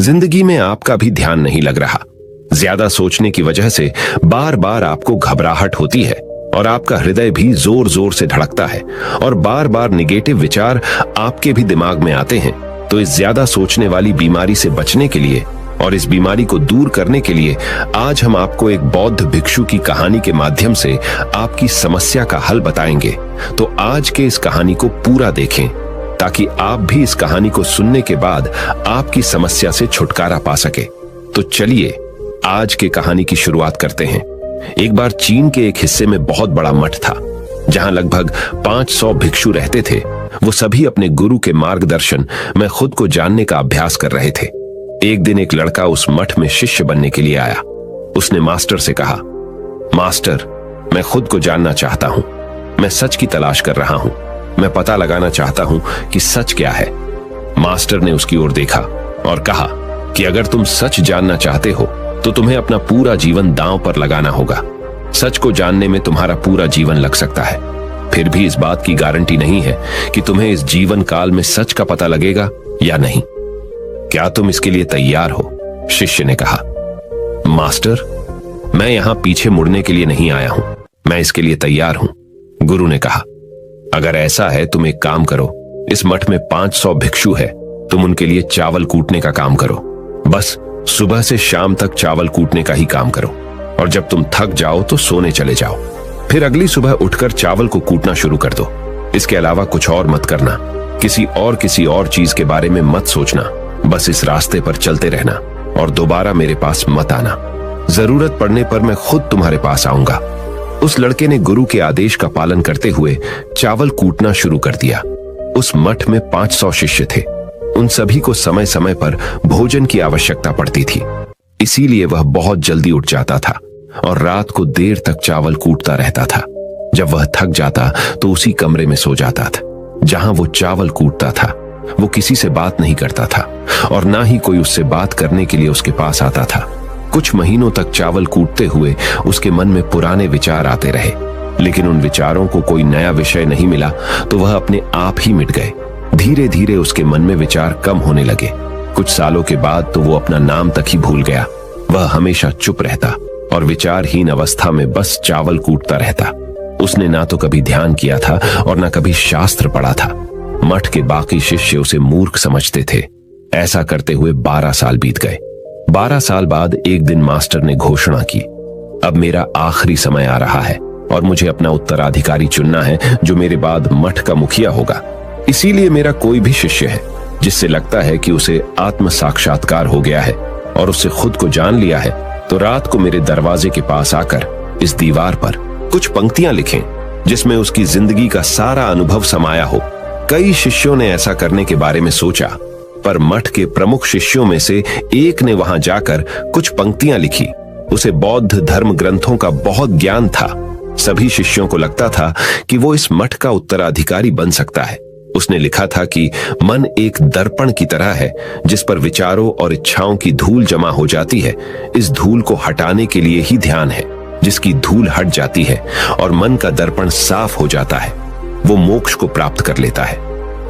जिंदगी में आपका भी ध्यान नहीं लग रहा। ज्यादा सोचने की वजह से बार बार आपको घबराहट होती है और आपका हृदय भी जोर जोर से धड़कता है और बार बार निगेटिव विचार आपके भी दिमाग में आते हैं। तो इस ज्यादा सोचने वाली बीमारी से बचने के लिए और इस बीमारी को दूर करने के लिए आज हम आपको एक बौद्ध भिक्षु की कहानी के माध्यम से आपकी समस्या का हल बताएंगे। तो आज के इस कहानी को पूरा देखें ताकि आप भी इस कहानी को सुनने के बाद आपकी समस्या से छुटकारा पा सके। तो चलिए आज के कहानी की शुरुआत करते हैं। एक बार चीन के एक हिस्से में बहुत बड़ा मठ था जहां लगभग 500 भिक्षु रहते थे। वो सभी अपने गुरु के मार्गदर्शन में खुद को जानने का अभ्यास कर रहे थे। एक दिन एक लड़का उस मठ में शिष्य बनने के लिए आया। उसने मास्टर से कहा, मास्टर, मैं खुद को जानना चाहता हूं। मैं सच की तलाश कर रहा हूं। मैं पता लगाना चाहता हूं कि सच क्या है। मास्टर ने उसकी ओर देखा और कहा कि अगर तुम सच जानना चाहते हो तो तुम्हें अपना पूरा जीवन दांव पर लगाना होगा। सच को जानने में तुम्हारा पूरा जीवन लग सकता है, फिर भी इस बात की गारंटी नहीं है कि तुम्हें इस जीवन काल में सच का पता लगेगा या नहीं। क्या तुम इसके लिए तैयार हो? शिष्य ने कहा। मास्टर, मैं यहां पीछे मुड़ने के लिए नहीं आया हूं। मैं इसके लिए तैयार हूं। गुरु ने कहा, अगर ऐसा है तुम एक काम करो। इस मठ में 500 भिक्षु है। तुम उनके लिए चावल कूटने का काम करो। बस सुबह से शाम तक चावल कूटने का ही काम करो और जब तुम थक जाओ तो सोने चले जाओ। फिर अगली सुबह उठकर चावल को कूटना शुरू कर दो। इसके अलावा कुछ और मत करना। किसी और चीज के बारे में मत सोचना। बस इस रास्ते पर चलते रहना और दोबारा मेरे पास मत आना। जरूरत पड़ने पर मैं खुद तुम्हारे पास आऊंगा। उस लड़के ने गुरु के आदेश का पालन करते हुए चावल कूटना शुरू कर दिया। उस मठ में 500 शिष्य थे। उन सभी को समय समय पर भोजन की आवश्यकता पड़ती थी, इसीलिए वह बहुत जल्दी उठ जाता था और रात को देर तक चावल कूटता रहता था। जब वह थक जाता तो उसी कमरे में सो जाता था जहां वो चावल कूटता था। वो किसी से बात नहीं करता था और ना ही कोई उससे बात करने के लिए उसके पास आता था। कुछ महीनों तक चावल कूटते हुए उसके मन में पुराने विचार आते रहे, लेकिन उन विचारों को कोई नया विषय नहीं मिला तो वह अपने आप ही मिट गए। धीरे धीरे उसके मन में विचार कम होने लगे। कुछ सालों के बाद तो वो अपना नाम तक ही भूल गया। वह हमेशा चुप रहता और विचारहीन अवस्था में बस चावल कूटता रहता। उसने ना तो कभी ध्यान किया था और ना कभी शास्त्र पढ़ा था। मठ के बाकी शिष्य उसे मूर्ख समझते थे। ऐसा करते हुए 12 साल बीत गए। 12 साल बाद एक दिन मास्टर ने घोषणा की, अब मेरा आखिरी समय आ रहा है और मुझे अपना उत्तराधिकारी चुनना है जो मेरे बाद मठ का मुखिया होगा। इसीलिए मेरा कोई भी शिष्य है जिससे लगता है कि उसे आत्म साक्षात्कार हो गया है और उससे खुद को जान लिया है, तो रात को मेरे दरवाजे के पास आकर इस दीवार पर कुछ पंक्तियां लिखें जिसमें उसकी जिंदगी का सारा अनुभव समाया हो। कई शिष्यों ने ऐसा करने के बारे में सोचा, पर मठ के प्रमुख शिष्यों में से एक ने वहां जाकर कुछ पंक्तियां लिखी। उसे बौद्ध धर्म ग्रंथों का बहुत ज्ञान था। सभी शिष्यों को लगता था कि वो इस मठ का उत्तराधिकारी बन सकता है। उसने लिखा था कि मन एक दर्पण की तरह है जिस पर विचारों और इच्छाओं की धूल जमा हो जाती है। इस धूल को हटाने के लिए ही ध्यान है। जिसकी धूल हट जाती है और मन का दर्पण साफ हो जाता है, वो मोक्ष को प्राप्त कर लेता है।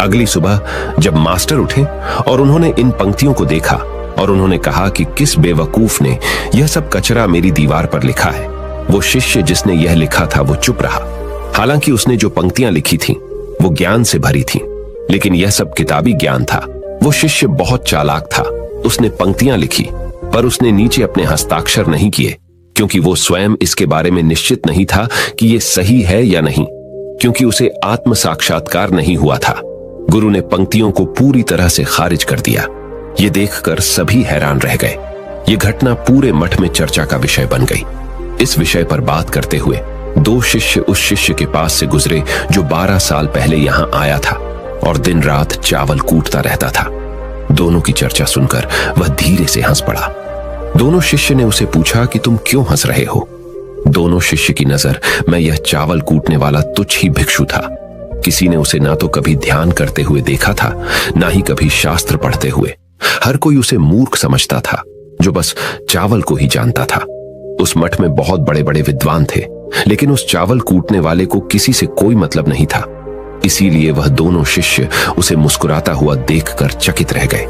अगली सुबह जब मास्टर उठे और उन्होंने इन पंक्तियों को देखा और उन्होंने कहा कि किस बेवकूफ ने यह सब कचरा मेरी दीवार पर लिखा है। वो शिष्य जिसने यह लिखा था वो चुप रहा। हालांकि उसने जो पंक्तियां लिखी थीं वो ज्ञान से भरी थीं, लेकिन यह सब किताबी ज्ञान था। वो शिष्य बहुत चालाक था। उसने पंक्तियां लिखी पर उसने नीचे अपने हस्ताक्षर नहीं किए, क्योंकि वो स्वयं इसके बारे में निश्चित नहीं था कि ये सही है या नहीं, क्योंकि उसे आत्म साक्षात्कार नहीं हुआ था। गुरु ने पंक्तियों को पूरी तरह से खारिज कर दिया। ये देखकर सभी हैरान रह गए। ये घटना पूरे मठ में चर्चा का विषय बन गई। इस विषय पर बात करते हुए 2 शिष्य उस शिष्य के पास से गुजरे जो 12 साल पहले यहां आया था और दिन रात चावल कूटता रहता था। दोनों की चर्चा सुनकर वह धीरे से हंस पड़ा। दोनों शिष्य ने उसे पूछा कि तुम क्यों हंस रहे हो? दोनों शिष्य की नजर में यह चावल कूटने वाला तुच्छ ही भिक्षु था। किसी ने उसे ना तो कभी ध्यान करते हुए देखा था, ना ही कभी शास्त्र पढ़ते हुए। हर कोई उसे मूर्ख समझता था जो बस चावल को ही जानता था। उस मठ में बहुत बड़े बड़े विद्वान थे, लेकिन उस चावल कूटने वाले को किसी से कोई मतलब नहीं था। इसीलिए वह दोनों शिष्य उसे मुस्कुराता हुआ देखकर चकित रह गए।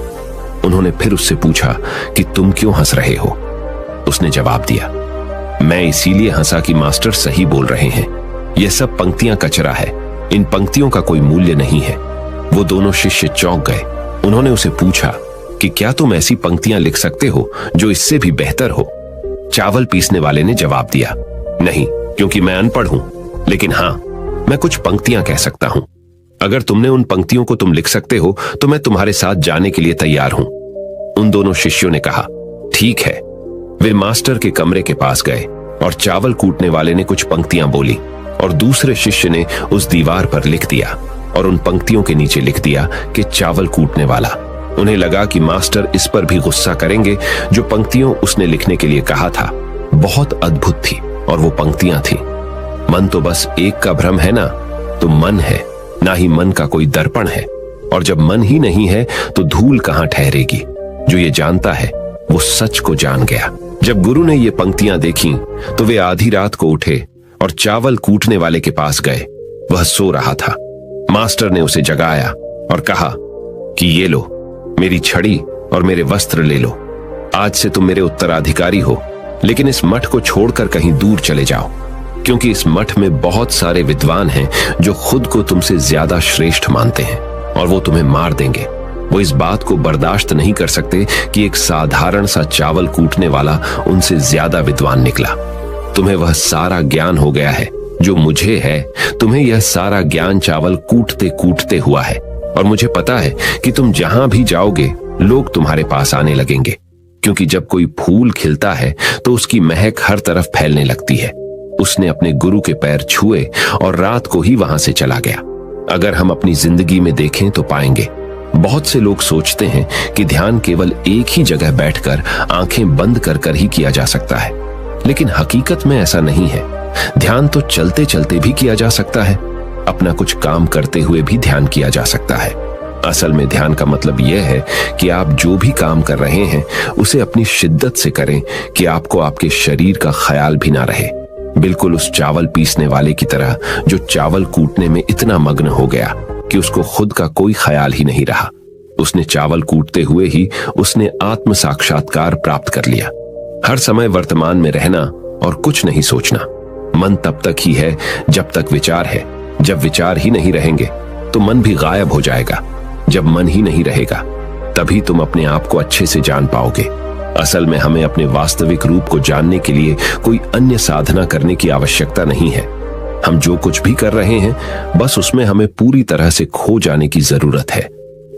उन्होंने फिर उससे पूछा कि तुम क्यों हंस रहे हो। उसने जवाब दिया, मैं इसीलिए हंसा कि मास्टर सही बोल रहे हैं, यह सब पंक्तियां कचरा है, इन पंक्तियों का कोई मूल्य नहीं है। वो दोनों शिष्य चौंक गए। उन्होंने उसे पूछा कि क्या तुम ऐसी पंक्तियां लिख सकते हो जो इससे भी बेहतर हो। चावल पीसने वाले ने जवाब दिया, नहीं, क्योंकि मैं अनपढ़ हूं, लेकिन हां, मैं कुछ पंक्तियां कह सकता हूं। अगर तुमने उन पंक्तियों को तुम लिख सकते हो तो मैं तुम्हारे साथ जाने के लिए तैयार हूं। उन दोनों शिष्यों ने कहा, ठीक है। वे मास्टर के कमरे के पास गए और चावल कूटने वाले ने कुछ पंक्तियां बोली और दूसरे शिष्य ने उस दीवार पर लिख दिया और उन पंक्तियों के नीचे लिख दिया कि चावल कूटने वाला। उन्हें लगा कि मास्टर इस पर भी गुस्सा करेंगे। जो पंक्तियों उसने लिखने के लिए कहा था बहुत अद्भुत थी और वो पंक्तियां थी, मन तो बस एक का भ्रम है ना, तो मन है, ना ही मन का कोई दर्पण है, और जब मन ही नहीं है तो धूल कहां ठहरेगी। जो ये जानता है वो सच को जान गया। जब गुरु ने ये पंक्तियां देखी तो वे आधी रात को उठे और चावल कूटने वाले के पास गए। वह सो रहा था। मास्टर ने उसे जगाया और कहा कि ये लो, मेरी छड़ी और मेरे वस्त्र ले लो। आज से तुम मेरे उत्तराधिकारी हो, लेकिन इस मठ को छोड़कर कहीं दूर चले जाओ, क्योंकि इस मठ में बहुत सारे विद्वान हैं जो खुद को तुमसे ज्यादा श्रेष्ठ मानते हैं और वो तुम्हें मार देंगे। वो इस बात को बर्दाश्त नहीं कर सकते कि एक साधारण सा चावल कूटने वाला उनसे ज्यादा विद्वान निकला। तुम्हें वह सारा ज्ञान हो गया है जो मुझे है। तुम्हें यह सारा ज्ञान चावल कूटते कूटते हुआ है, और मुझे पता है कि तुम जहां भी जाओगे लोग तुम्हारे पास आने लगेंगे, क्योंकि जब कोई फूल खिलता है तो उसकी महक हर तरफ फैलने लगती है। उसने अपने गुरु के पैर छुए और रात को ही वहां से चला गया। अगर हम अपनी जिंदगी में देखें तो पाएंगे बहुत से लोग सोचते हैं कि ध्यान केवल एक ही जगह बैठकर आंखें बंद कर कर ही किया जा सकता है, लेकिन हकीकत में ऐसा नहीं है। ध्यान तो चलते चलते भी किया जा सकता है, अपना कुछ काम करते हुए भी ध्यान किया जा सकता है। असल में ध्यान का मतलब यह है कि आप जो भी काम कर रहे हैं उसे अपनी शिद्दत से करें कि आपको आपके शरीर का ख्याल भी ना रहे। बिल्कुल उस चावल पीसने वाले की तरह जो चावल कूटने में इतना मग्न हो गया कि उसको खुद का कोई ख्याल ही नहीं रहा। उसने चावल कूटते हुए ही उसने आत्म साक्षात्कार प्राप्त कर लिया। हर समय वर्तमान में रहना और कुछ नहीं सोचना। मन तब तक ही है जब तक विचार है। जब विचार ही नहीं रहेंगे तो मन भी गायब हो जाएगा। जब मन ही नहीं रहेगा तभी तुम अपने आप को अच्छे से जान पाओगे। असल में हमें अपने वास्तविक रूप को जानने के लिए कोई अन्य साधना करने की आवश्यकता नहीं है। हम जो कुछ भी कर रहे हैं बस उसमें हमें पूरी तरह से खो जाने की जरूरत है।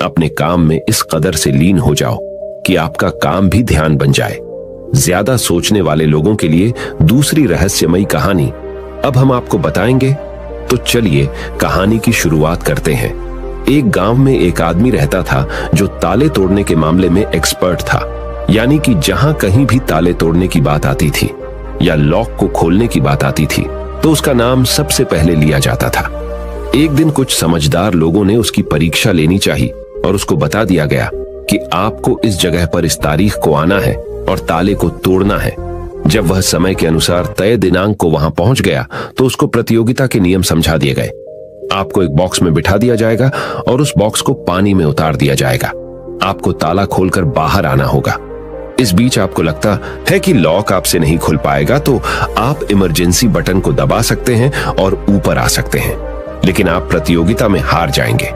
अपने काम में इस कदर से लीन हो जाओ कि आपका काम भी ध्यान बन जाए। ज्यादा सोचने वाले लोगों के लिए दूसरी रहस्यमयी कहानी अब हम आपको बताएंगे, तो चलिए कहानी की शुरुआत करते हैं। एक गांव में एक आदमी रहता था जो ताले तोड़ने के मामले में एक्सपर्ट था, यानी कि जहां कहीं भी ताले तोड़ने की बात आती थी या लॉक को खोलने की बात आती थी तो उसका नाम सबसे पहले लिया जाता था। एक दिन कुछ समझदार लोगों ने उसकी परीक्षा लेनी चाहिए और उसको बता दिया गया कि आपको इस जगह पर इस तारीख को आना है और ताले को तोड़ना है। जब वह समय के अनुसार तय दिनांक को वहां पहुंच गया तो उसको प्रतियोगिता के नियम समझा दिए गए। आपको एक बॉक्स में बिठा दिया जाएगा और उस बॉक्स को पानी में उतार दिया जाएगा। आपको ताला खोलकर बाहर आना होगा। इस बीच आपको लगता है कि लॉक आपसे नहीं खुल पाएगा तो आप इमरजेंसी बटन को दबा सकते हैं और ऊपर आ सकते हैं, लेकिन आप प्रतियोगिता में हार जाएंगे।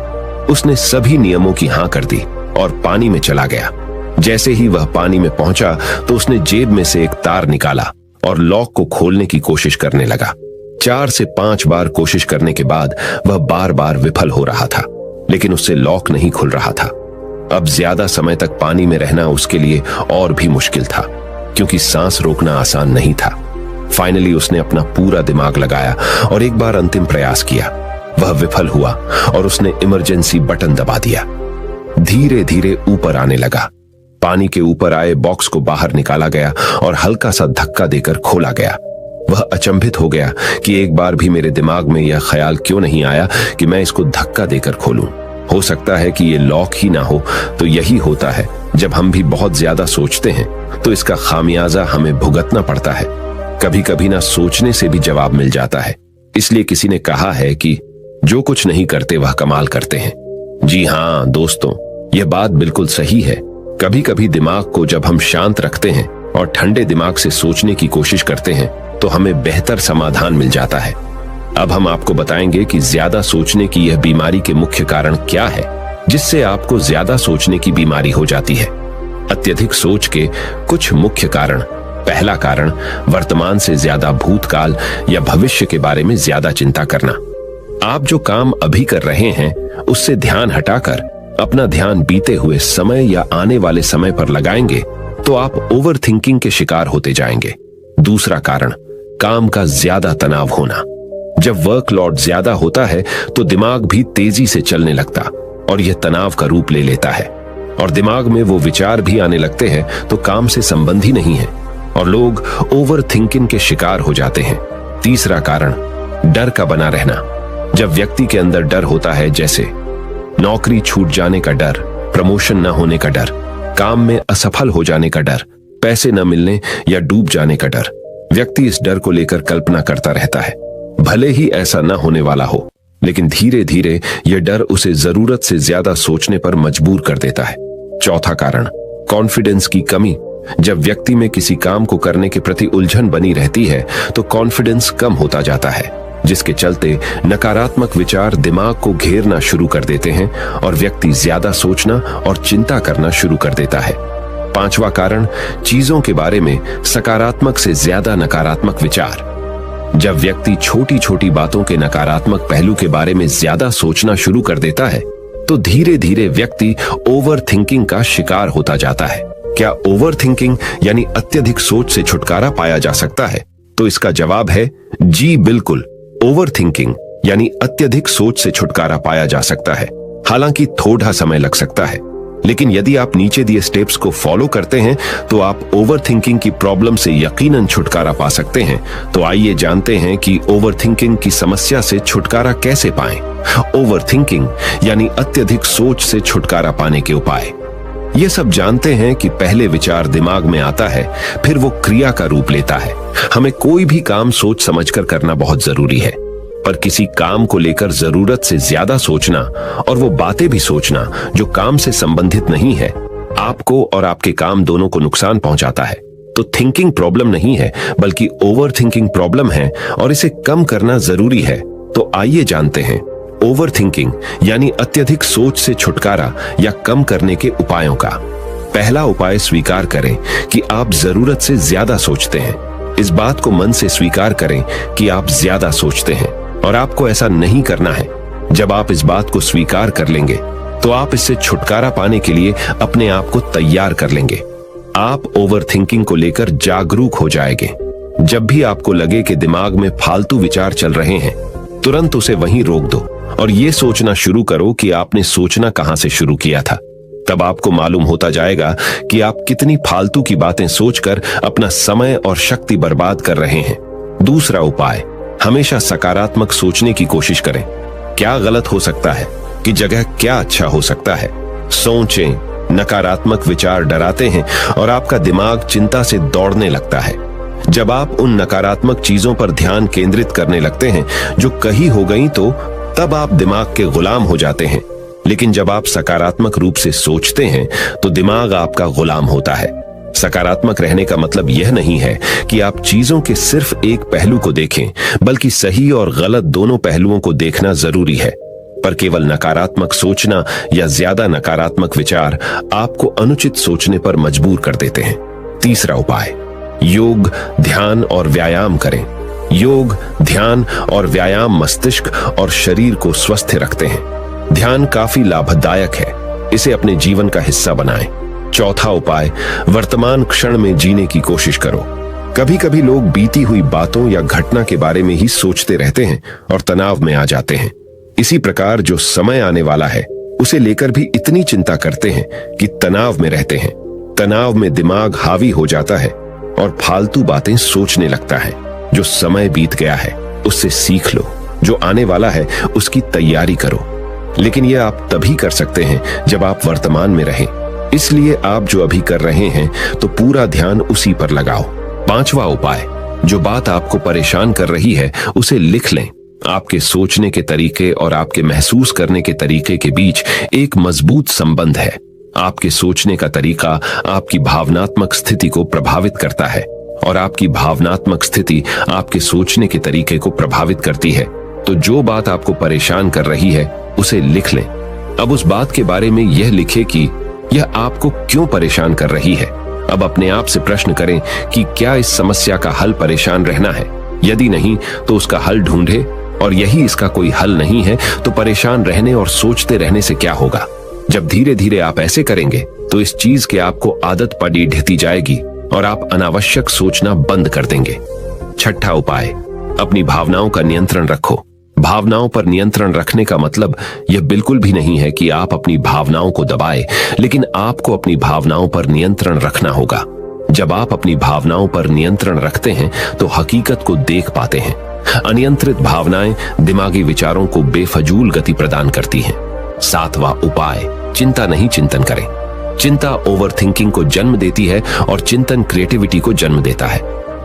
उसने सभी नियमों की हां कर दी और पानी में चला गया। जैसे ही वह पानी में पहुंचा तो उसने जेब में से एक तार निकाला और लॉक को खोलने की कोशिश करने लगा। 4 से 5 बार कोशिश करने के बाद वह बार बार विफल हो रहा था, लेकिन उससे लॉक नहीं खुल रहा था। अब ज्यादा समय तक पानी में रहना उसके लिए और भी मुश्किल था, क्योंकि सांस रोकना आसान नहीं था। फाइनली उसने अपना पूरा दिमाग लगाया और एक बार अंतिम प्रयास किया। वह विफल हुआ और उसने इमरजेंसी बटन दबा दिया। धीरे धीरे ऊपर आने लगा। पानी के ऊपर आए बॉक्स को बाहर निकाला गया और हल्का सा धक्का देकर खोला गया। वह अचंभित हो गया कि एक बार भी मेरे दिमाग में यह ख्याल क्यों नहीं आया कि मैं इसको धक्का देकर खोलूं। हो सकता है कि ये लॉक ही ना हो। तो यही होता है, जब हम भी बहुत ज्यादा सोचते हैं तो इसका खामियाजा हमें भुगतना पड़ता है। कभी कभी ना सोचने से भी जवाब मिल जाता है। इसलिए किसी ने कहा है कि जो कुछ नहीं करते वह कमाल करते हैं। जी हाँ दोस्तों, यह बात बिल्कुल सही है। कभी कभी दिमाग को जब हम शांत रखते हैं और ठंडे दिमाग से सोचने की कोशिश करते हैं तो हमें बेहतर समाधान मिल जाता है। अब हम आपको बताएंगे कि ज्यादा सोचने की यह बीमारी के मुख्य कारण क्या है, जिससे आपको ज्यादा सोचने की बीमारी हो जाती है। अत्यधिक सोच के कुछ मुख्य कारण। पहला कारण, वर्तमान से ज्यादा भूतकाल या भविष्य के बारे में ज्यादा चिंता करना। आप जो काम अभी कर रहे हैं उससे ध्यान हटाकर अपना ध्यान बीते हुए समय या आने वाले समय पर लगाएंगे तो आप ओवर थिंकिंग के शिकार होते जाएंगे। दूसरा कारण, काम का ज्यादा तनाव होना। जब वर्कलोड ज्यादा होता है तो दिमाग भी तेजी से चलने लगता और यह तनाव का रूप ले लेता है और दिमाग में वो विचार भी आने लगते हैं तो काम से संबंधी नहीं है और लोग ओवर थिंकिंग के शिकार हो जाते हैं। तीसरा कारण, डर का बना रहना। जब व्यक्ति के अंदर डर होता है, जैसे नौकरी छूट जाने का डर, प्रमोशन न होने का डर, काम में असफल हो जाने का डर, पैसे न मिलने या डूब जाने का डर, व्यक्ति इस डर को लेकर कल्पना करता रहता है। भले ही ऐसा न होने वाला हो, लेकिन धीरे धीरे यह डर उसे जरूरत से ज्यादा सोचने पर मजबूर कर देता है। चौथा कारण, कॉन्फिडेंस की कमी। जब व्यक्ति में किसी काम को करने के प्रति उलझन बनी रहती है तो कॉन्फिडेंस कम होता जाता है, जिसके चलते नकारात्मक विचार दिमाग को घेरना शुरू कर देते हैं और व्यक्ति ज्यादा सोचना और चिंता करना शुरू कर देता है। पांचवा कारण, चीजों के बारे में सकारात्मक से ज्यादा नकारात्मक विचार। जब व्यक्ति छोटी छोटी बातों के नकारात्मक पहलू के बारे में ज्यादा सोचना शुरू कर देता है तो धीरे धीरे व्यक्ति ओवर थिंकिंग का शिकार होता जाता है। क्या ओवर थिंकिंग यानी अत्यधिक सोच से छुटकारा पाया जा सकता है? तो इसका जवाब है जी बिल्कुल। ओवर थिंकिंग यानी अत्यधिक सोच से छुटकारा पाया जा सकता है, हालांकि थोड़ा समय लग सकता है, लेकिन यदि आप नीचे दिए स्टेप्स को फॉलो करते हैं तो आप ओवर थिंकिंग की प्रॉब्लम से यकीनन छुटकारा पा सकते हैं। तो आइए जानते हैं कि ओवर थिंकिंग की समस्या से छुटकारा कैसे पाएं। ओवर थिंकिंग यानी अत्यधिक सोच से छुटकारा पाने के उपाय। ये सब जानते हैं कि पहले विचार दिमाग में आता है, फिर वो क्रिया का रूप लेता है। हमें कोई भी काम सोच समझकर करना बहुत जरूरी है, पर किसी काम को लेकर जरूरत से ज्यादा सोचना और वो बातें भी सोचना जो काम से संबंधित नहीं है, आपको और आपके काम दोनों को नुकसान पहुंचाता है। तो थिंकिंग प्रॉब्लम नहीं है, बल्कि ओवर थिंकिंग प्रॉब्लम है और इसे कम करना जरूरी है। तो आइए जानते हैं ओवर थिंकिंग यानी अत्यधिक सोच से छुटकारा या कम करने के उपायों का। पहला उपाय, स्वीकार करें कि आप जरूरत से ज्यादा सोचते हैं। इस बात को मन से स्वीकार करें कि आप ज्यादा सोचते हैं और आपको ऐसा नहीं करना है। जब आप इस बात को स्वीकार कर लेंगे तो आप इससे छुटकारा पाने के लिए अपने आप को तैयार कर लेंगे। आप ओवर थिंकिंग को लेकर जागरूक हो जाएंगे। जब भी आपको लगे कि दिमाग में फालतू विचार चल रहे हैं, तुरंत उसे वहीं रोक दो और ये सोचना शुरू करो कि आपने सोचना कहां से शुरू किया था। तब आपको मालूम होता जाएगा कि आप कितनी फालतू की बातें सोचकर अपना समय और शक्ति बर्बाद कर रहे हैं। दूसरा उपाय, हमेशा सकारात्मक सोचने की कोशिश करें। क्या गलत हो सकता है कि जगह क्या अच्छा हो सकता है। सोचें। नकारात्मक विचार डराते हैं और आपका दिमाग चिंता से दौड़ने लगता है। जब आप उन नकारात्मक चीजों पर ध्यान केंद्रित करने लगते हैं जो कही हो गई, तो तब आप दिमाग के गुलाम हो जाते हैं। लेकिन जब आप सकारात्मक रूप से सोचते हैं तो दिमाग आपका गुलाम होता है। सकारात्मक रहने का मतलब यह नहीं है कि आप चीजों के सिर्फ एक पहलू को देखें, बल्कि सही और गलत दोनों पहलुओं को देखना जरूरी है। पर केवल नकारात्मक सोचना या ज्यादा नकारात्मक विचार आपको अनुचित सोचने पर मजबूर कर देते हैं। तीसरा उपाय, योग, ध्यान और व्यायाम करें। योग, ध्यान और व्यायाम मस्तिष्क और शरीर को स्वस्थ रखते हैं। ध्यान काफी लाभदायक है, इसे अपने जीवन का हिस्सा बनाएं। चौथा उपाय, वर्तमान क्षण में जीने की कोशिश करो। कभी कभी लोग बीती हुई बातों या घटना के बारे में ही सोचते रहते हैं और तनाव में आ जाते हैं। इसी प्रकार जो समय आने वाला है उसे लेकर भी इतनी चिंता करते हैं कि तनाव में रहते हैं। तनाव में दिमाग हावी हो जाता है और फालतू बातें सोचने लगता है। जो समय बीत गया है उससे सीख लो, जो आने वाला है उसकी तैयारी करो। लेकिन यह आप तभी कर सकते हैं जब आप वर्तमान में रहें। इसलिए आप जो अभी कर रहे हैं तो पूरा ध्यान उसी पर लगाओ। पांचवा उपाय, जो बात आपको परेशान कर रही है उसे लिख लें। आपके सोचने के तरीके और आपके महसूस करने के तरीके के बीच एक मजबूत संबंध है। आपके सोचने का तरीका आपकी भावनात्मक स्थिति को प्रभावित करता है और आपकी भावनात्मक स्थिति आपके सोचने के तरीके को प्रभावित करती है। तो जो बात आपको परेशान कर रही है उसे लिख लें। अब उस बात के बारे में यह लिखें कि यह आपको क्यों परेशान कर रही है। अब अपने आप से प्रश्न करें कि क्या इस समस्या का हल परेशान रहना है। यदि नहीं तो उसका हल ढूंढे, और यही इसका कोई हल नहीं है तो परेशान रहने और सोचते रहने से क्या होगा। जब धीरे धीरे आप ऐसे करेंगे तो इस चीज की आपको आदत पड़ी ढहती जाएगी और आप अनावश्यक सोचना बंद कर देंगे। छठा उपाय, अपनी भावनाओं का नियंत्रण रखो। भावनाओं पर नियंत्रण रखने का मतलब यह बिल्कुल भी नहीं है कि आप अपनी भावनाओं को दबाएं, लेकिन आपको अपनी भावनाओं पर नियंत्रण रखना होगा। जब आप अपनी भावनाओं पर नियंत्रण रखते हैं तो हकीकत को देख पाते हैं। अनियंत्रित भावनाएं दिमागी विचारों को बेफजूल गति प्रदान करती हैं। सातवां उपाय, चिंता नहीं चिंतन करें। चिंता ओवरथिंकिंग को जन्म देती है और चिंतन क्रिएटिविटी को जन्म देता है।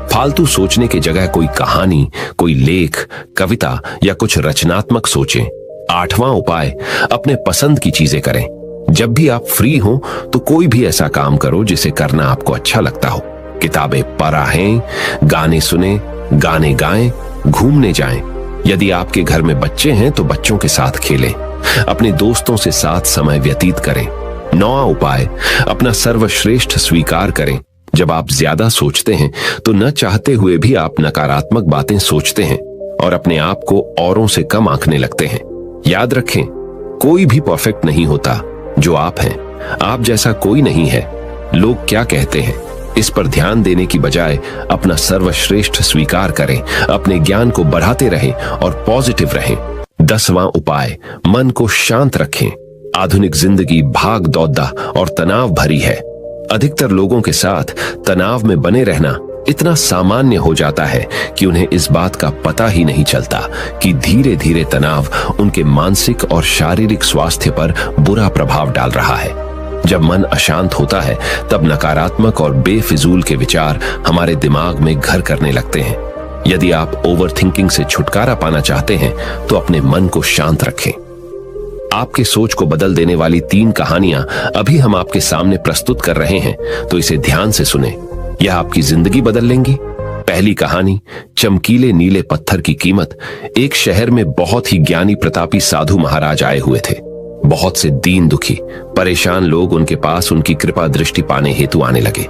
फालतू सोचने की जगह कोई कहानी, कोई लेख, कविता या कुछ रचनात्मक सोचें। आठवां उपाय, अपने पसंद की चीजें करें। जब भी आप फ्री हो तो कोई भी ऐसा काम करो जिसे करना आपको अच्छा लगता हो। किताबें पढ़ें, गाने सुने, गाने गाएं, घूमने जाएं। यदि आपके घर में बच्चे हैं तो बच्चों के साथ खेलें। अपने दोस्तों से साथ समय व्यतीत करें। नौवां उपाय, अपना सर्वश्रेष्ठ स्वीकार करें। जब आप ज्यादा सोचते हैं तो न चाहते हुए भी आप नकारात्मक बातें सोचते हैं और अपने आप को औरों से कम आंकने लगते हैं। याद रखें, कोई भी परफेक्ट नहीं होता जो आप हैं। आप जैसा कोई नहीं है। लोग क्या कहते हैं इस पर ध्यान देने की बजाय अपना सर्वश्रेष्ठ स्वीकार करें, अपने ज्ञान को बढ़ाते रहें और पॉजिटिव रहें। 10वां उपाय, मन को शांत रखें। आधुनिक जिंदगी भाग दौड़ा और तनाव भरी है। अधिकतर लोगों के साथ तनाव में बने रहना इतना सामान्य हो जाता है कि उन्हें इस बात का पता ही नहीं चलता कि धीरे धीरे तनाव उनके मानसिक और शारीरिक स्वास्थ्य पर बुरा प्रभाव डाल रहा है। जब मन अशांत होता है तब नकारात्मक और बेफिजूल के विचार हमारे दिमाग में घर करने लगते हैं। यदि आप ओवरथिंकिंग से छुटकारा पाना चाहते हैं तो अपने मन को शांत रखें। आपके सोच को बदल देने वाली 3 कहानियां अभी हम आपके सामने प्रस्तुत कर रहे हैं, तो इसे ध्यान से सुने। यह आपकी जिंदगी बदल लेंगी। पहली कहानी, चमकीले नीले पत्थर की कीमत। एक शहर में बहुत ही ज्ञानी प्रतापी साधु महाराज आए हुए थे। बहुत से दीन दुखी परेशान लोग उनके पास उनकी कृपा दृष्टि पाने हेतु आने लगे।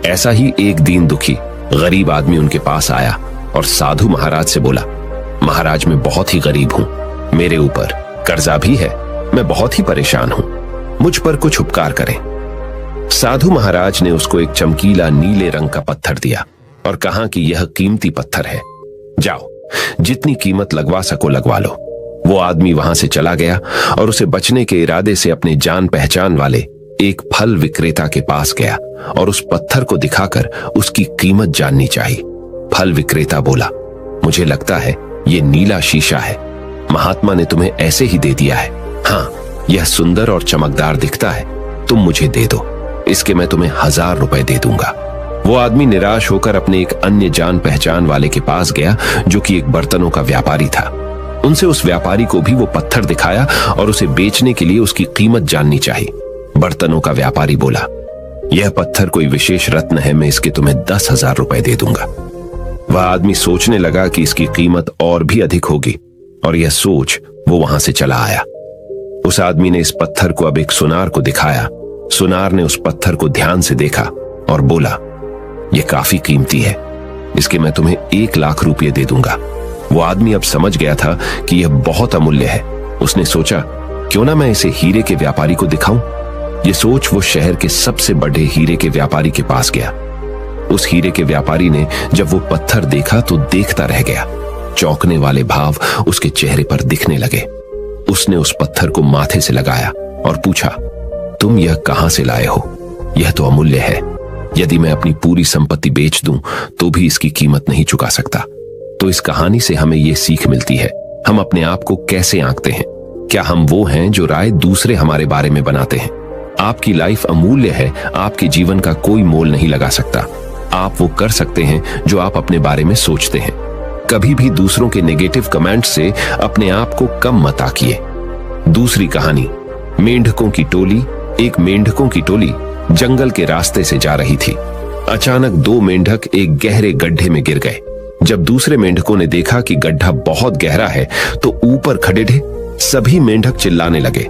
ऐसा ही एक दीन दुखी गरीब आदमी उनके पास आया और साधु महाराज से बोला, महाराज मैं बहुत ही गरीब हूं, मेरे ऊपर कर्जा भी है, मैं बहुत ही परेशान हूं, मुझ पर कुछ उपकार करें। साधु महाराज ने उसको एक चमकीला नीले रंग का पत्थर दिया और कहा कि यह कीमती पत्थर है, जाओ जितनी कीमत लगवा सको लगवा लो। वो आदमी वहां से चला गया और उसे बचने के इरादे से अपने जान पहचान वाले एक फल विक्रेता के पास गया और उस पत्थर को दिखाकर उसकी कीमत जाननी चाहिए। फल विक्रेता बोला, मुझे लगता है ये नीला शीशा है, महात्मा ने तुम्हें ऐसे ही दे दिया है। हाँ, यह सुंदर और चमकदार दिखता है, तुम मुझे दे दो, इसके मैं तुम्हें 1000 रुपए दे दूंगा। वो आदमी निराश होकर अपने एक अन्य जान पहचान वाले के पास गया जो कि एक बर्तनों का व्यापारी था। उनसे उस व्यापारी को भी वो पत्थर दिखाया और उसे बेचने के लिए उसकी कीमत जाननी चाहिए। बर्तनों का व्यापारी बोला, यह पत्थर कोई विशेष रत्न है, मैं इसके तुम्हें 10,000 रुपए दे दूंगा। वह आदमी सोचने लगा कि इसकी कीमत और भी अधिक होगी और यह सोच वो वहां से चला आया। उस आदमी ने इस पत्थर को अब एक सुनार को दिखाया। सुनार ने उस पत्थर को ध्यान से देखा और बोला, यह काफी कीमती है, इसके मैं तुम्हें 1 लाख रुपये दे दूंगा। वो आदमी अब समझ गया था कि यह बहुत अमूल्य है। उसने सोचा, क्यों ना मैं इसे हीरे के व्यापारी को दिखाऊं। यह सोच वो शहर के सबसे बड़े हीरे के व्यापारी के पास गया। उस हीरे के व्यापारी ने जब वो पत्थर देखा तो देखता रह गया। चौंकने वाले भाव उसके चेहरे पर दिखने लगे। उसने उस पत्थर को माथे से लगाया और पूछा, तुम यह कहां से लाए हो? यह तो अमूल्य है, यदि मैं अपनी पूरी संपत्ति बेच दूं तो भी इसकी कीमत नहीं चुका सकता। तो इस कहानी से हमें यह सीख मिलती है, हम अपने आप को कैसे आंकते हैं। क्या हम वो हैं जो राय दूसरे हमारे बारे में बनाते हैं? आपकी लाइफ अमूल्य है, आपके जीवन का कोई मोल नहीं लगा सकता। आप वो कर सकते हैं जो आप अपने बारे में सोचते हैं। कभी भी दूसरों के नेगेटिव कमेंट से अपने आप को कम मत आंकिए। दूसरी कहानी, मेंढकों की टोली, एक मेंढकों की टोली जंगल के रास्ते से जा रही थी। अचानक दो मेंढक एक गहरे गड्ढे में गिर गए। जब दूसरे मेंढकों ने देखा कि गड्ढा बहुत गहरा है तो ऊपर खड़े सभी मेंढक चिल्लाने लगे,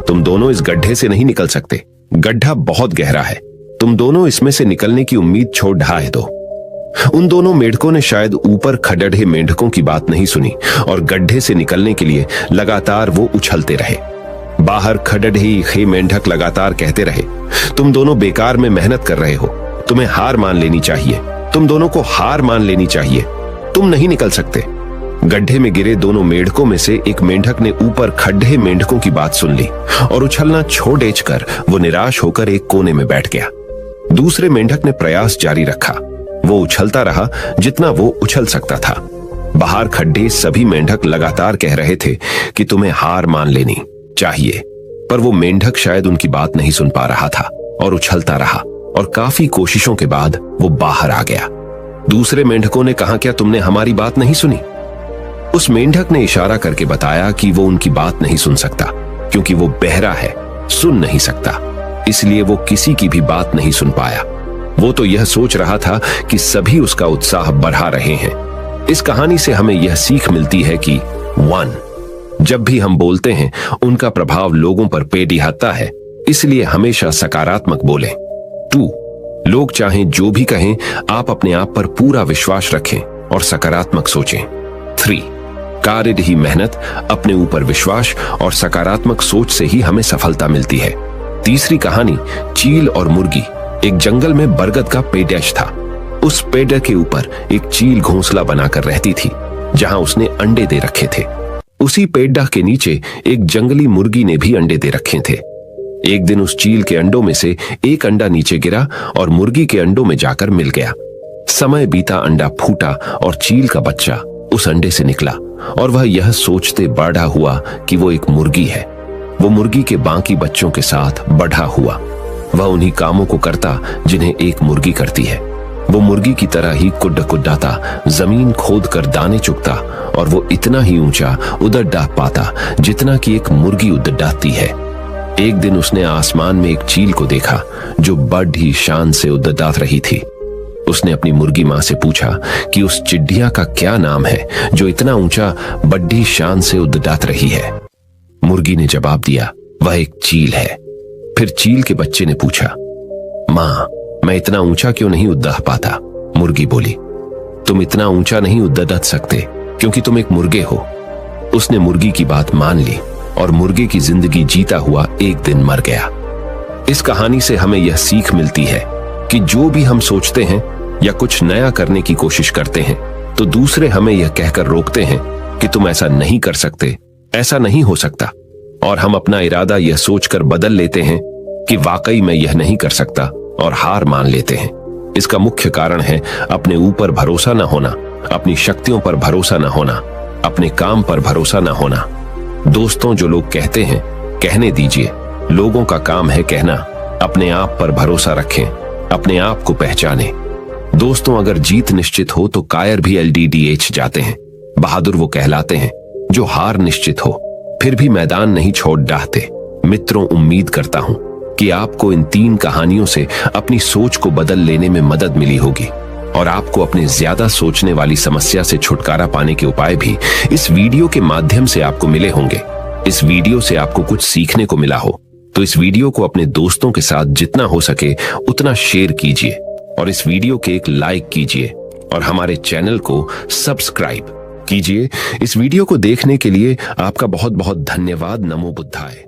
तुम दोनों इस गड्ढे से नहीं निकल सकते, गड्ढा बहुत गहरा है, तुम दोनों इसमें से निकलने की उम्मीद छोड़ ढाह दो। उन दोनों मेंढकों ने शायद ऊपर खड़े मेंढकों की बात नहीं सुनी और गड्ढे से निकलने के लिए लगातार वो उछलते रहे। बाहर खड़े मेंढक लगातार कहते रहे, तुम दोनों बेकार में मेहनत कर रहे हो, तुम्हें हार मान लेनी चाहिए, तुम दोनों को हार मान लेनी चाहिए, तुम नहीं निकल सकते। गड्ढे में गिरे दोनों मेंढकों में से एक मेंढक ने ऊपर खड़े मेंढकों की बात सुन ली और उछलना छोड़ कर वो निराश होकर एक कोने में बैठ गया। दूसरे मेंढक ने प्रयास जारी रखा। वो उछलता रहा जितना वो उछल सकता था। बाहर खड्डे सभी मेंढक लगातार कह रहे थे कि तुम्हें हार मान लेनी चाहिए, पर वो मेंढक शायद उनकी बात नहीं सुन पा रहा था और उछलता रहा और काफी कोशिशों के बाद वो बाहर आ गया। दूसरे मेंढकों ने कहा, क्या तुमने हमारी बात नहीं सुनी? उस मेंढक ने इशारा करके बताया कि वो उनकी बात नहीं सुन सकता क्योंकि वो बहरा है, सुन नहीं सकता, इसलिए वो किसी की भी बात नहीं सुन पाया। वो तो यह सोच रहा था कि सभी उसका उत्साह बढ़ा रहे हैं। इस कहानी से हमें यह सीख मिलती है कि 1. जब भी हम बोलते हैं उनका प्रभाव लोगों पर पेड़िहाता है, इसलिए हमेशा सकारात्मक बोलें। 2. लोग चाहें जो भी कहें, आप अपने आप पर पूरा विश्वास रखें और सकारात्मक सोचें। 3. कार्य ही मेहनत, अपने ऊपर विश्वास और सकारात्मक सोच से ही हमें सफलता मिलती है। तीसरी कहानी, चील और मुर्गी। एक जंगल में बरगद का पेड़ था। उस पेड़ के ऊपर एक चील घोंसला बनाकर रहती थी जहां उसने अंडे दे रखे थे। उसी पेड़ के नीचे एक जंगली मुर्गी ने भी अंडे दे रखे थे। एक दिन उस चील के अंडों में से एक अंडा नीचे गिरा और मुर्गी के अंडों में जाकर मिल गया। समय बीता, अंडा फूटा और चील का बच्चा उस अंडे से निकला और वह यह सोचते बड़ा हुआ कि वो एक मुर्गी है। वो मुर्गी के बाकी बच्चों के साथ बढ़ा हुआ। वह उन्हीं कामों को करता जिन्हें एक मुर्गी करती है। वो मुर्गी की तरह ही कुड्डाता, जमीन खोद कर दाने चुगता और वो इतना ही ऊंचा उड़द डाह पाता जितना कि एक मुर्गी उड़द डाहती है। एक दिन उसने आसमान में एक चील को देखा जो बड़ी शान से उड़द डाह रही थी। उसने अपनी मुर्गी मां से पूछा कि उस चिड़िया का क्या नाम है जो इतना ऊंचा बड़ी शान से उड़द डाह रही है। मुर्गी ने जवाब दिया, वह एक चील है। फिर चील के बच्चे ने पूछा, मां, मैं इतना ऊंचा क्यों नहीं उड़ पाता? मुर्गी बोली, तुम इतना ऊंचा नहीं उड़ सकते क्योंकि तुम एक मुर्गे हो। उसने मुर्गी की बात मान ली और मुर्गे की जिंदगी जीता हुआ एक दिन मर गया। इस कहानी से हमें यह सीख मिलती है कि जो भी हम सोचते हैं या कुछ नया करने की कोशिश करते हैं तो दूसरे हमें यह कहकर रोकते हैं कि तुम ऐसा नहीं कर सकते, ऐसा नहीं हो सकता, और हम अपना इरादा यह सोचकर बदल लेते हैं कि वाकई मैं यह नहीं कर सकता और हार मान लेते हैं। इसका मुख्य कारण है अपने ऊपर भरोसा न होना, अपनी शक्तियों पर भरोसा न होना, अपने काम पर भरोसा न होना। दोस्तों, जो लोग कहते हैं कहने दीजिए, लोगों का काम है कहना। अपने आप पर भरोसा रखें, अपने आप को पहचानें। दोस्तों, अगर जीत निश्चित हो तो कायर भी LDDH जाते हैं। बहादुर वो कहलाते हैं जो हार निश्चित हो फिर भी मैदान नहीं छोड़ डाहते। मित्रों, उम्मीद करता हूं कि आपको इन 3 कहानियों से अपनी सोच को बदल लेने में मदद मिली होगी और आपको अपने ज्यादा सोचने वाली समस्या से छुटकारा पाने के उपाय भी इस वीडियो के माध्यम से आपको मिले होंगे। इस वीडियो से आपको कुछ सीखने को मिला हो तो इस वीडियो को अपने दोस्तों के साथ जितना हो सके उतना शेयर कीजिए और इस वीडियो के एक लाइक कीजिए और हमारे चैनल को सब्सक्राइब कीजिए। इस वीडियो को देखने के लिए आपका बहुत बहुत धन्यवाद। नमो बुद्धाय।